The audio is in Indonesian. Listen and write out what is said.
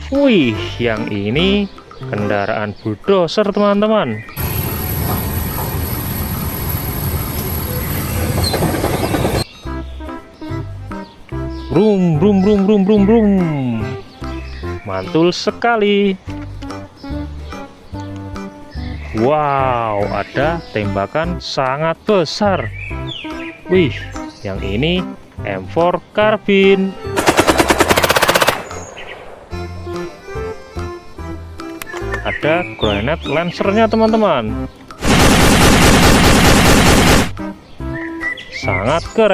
Wih, yang ini kendaraan bulldozer teman-teman. Brum brum brum brum brum brum. Mantul sekali. Wow, ada tembakan sangat besar. Wih, yang ini M4 karbin. Ada granat lancernya teman-teman. Sangat keren.